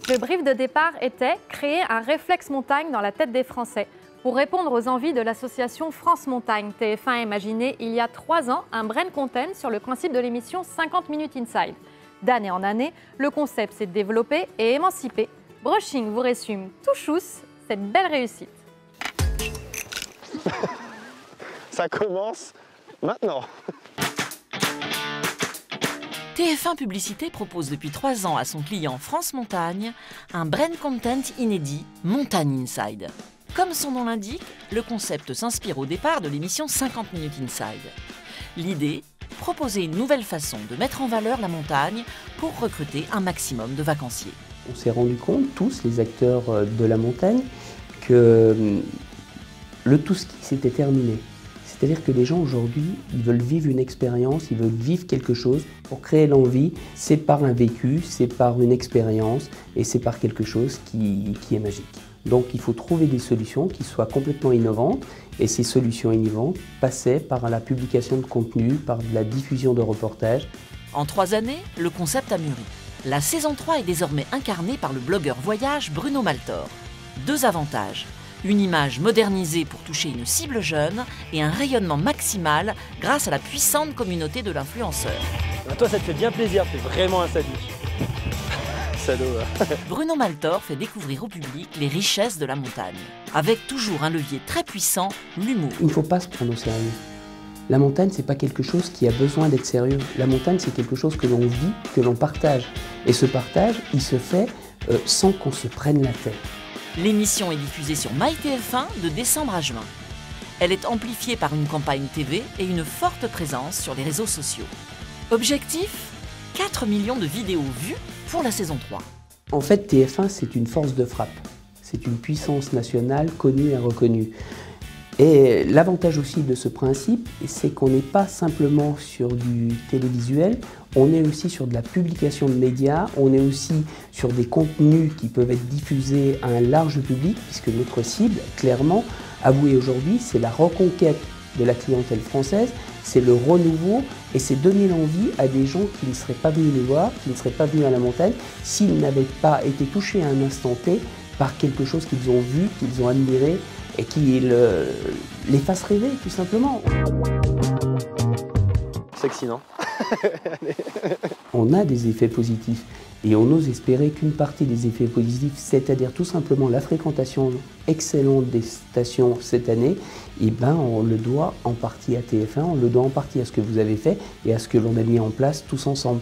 Le brief de départ était « Créer un réflexe montagne dans la tête des Français ». Pour répondre aux envies de l'association France Montagne, TF1 a imaginé il y a 3 ans un brain content sur le principe de l'émission 50 minutes inside. D'année en année, le concept s'est développé et émancipé. Brushing vous résume tout chousse cette belle réussite. Ça commence maintenant. TF1 Publicité propose depuis 3 ans à son client France Montagne un brain content inédit Montagne Inside. Comme son nom l'indique, le concept s'inspire au départ de l'émission 50 minutes inside. L'idée, proposer une nouvelle façon de mettre en valeur la montagne pour recruter un maximum de vacanciers. On s'est rendu compte, tous les acteurs de la montagne, que le tout ski s'était terminé. C'est-à-dire que les gens aujourd'hui, ils veulent vivre une expérience, ils veulent vivre quelque chose. Pour créer l'envie, c'est par un vécu, c'est par une expérience et c'est par quelque chose qui est magique. Donc il faut trouver des solutions qui soient complètement innovantes et ces solutions innovantes passaient par la publication de contenu, par de la diffusion de reportages. En 3 années, le concept a mûri. La saison 3 est désormais incarnée par le blogueur voyage Bruno Maltor. 2 avantages, une image modernisée pour toucher une cible jeune et un rayonnement maximal grâce à la puissante communauté de l'influenceur. Toi, ça te fait bien plaisir, tu es vraiment un sadique. Salaud. Bruno Maltor fait découvrir au public les richesses de la montagne, avec toujours un levier très puissant, l'humour. Il ne faut pas se prendre au sérieux. La montagne, ce n'est pas quelque chose qui a besoin d'être sérieux. La montagne, c'est quelque chose que l'on vit, que l'on partage. Et ce partage, il se fait sans qu'on se prenne la tête. L'émission est diffusée sur MyTF1 de décembre à juin. Elle est amplifiée par une campagne TV et une forte présence sur les réseaux sociaux. Objectif ? 4 millions de vidéos vues pour la saison 3. En fait, TF1, c'est une force de frappe. C'est une puissance nationale connue et reconnue. Et l'avantage aussi de ce principe, c'est qu'on n'est pas simplement sur du télévisuel, on est aussi sur de la publication de médias, on est aussi sur des contenus qui peuvent être diffusés à un large public, puisque notre cible, clairement, avouée aujourd'hui, c'est la reconquête de la clientèle française, c'est le renouveau et c'est donner l'envie à des gens qui ne seraient pas venus les voir, qui ne seraient pas venus à la montagne, s'ils n'avaient pas été touchés à un instant T par quelque chose qu'ils ont vu, qu'ils ont admiré et qui les fasse rêver tout simplement. Sexy, non? On a des effets positifs et on ose espérer qu'une partie des effets positifs, c'est-à-dire tout simplement la fréquentation excellente des stations cette année, eh ben on le doit en partie à TF1, on le doit en partie à ce que vous avez fait et à ce que l'on a mis en place tous ensemble.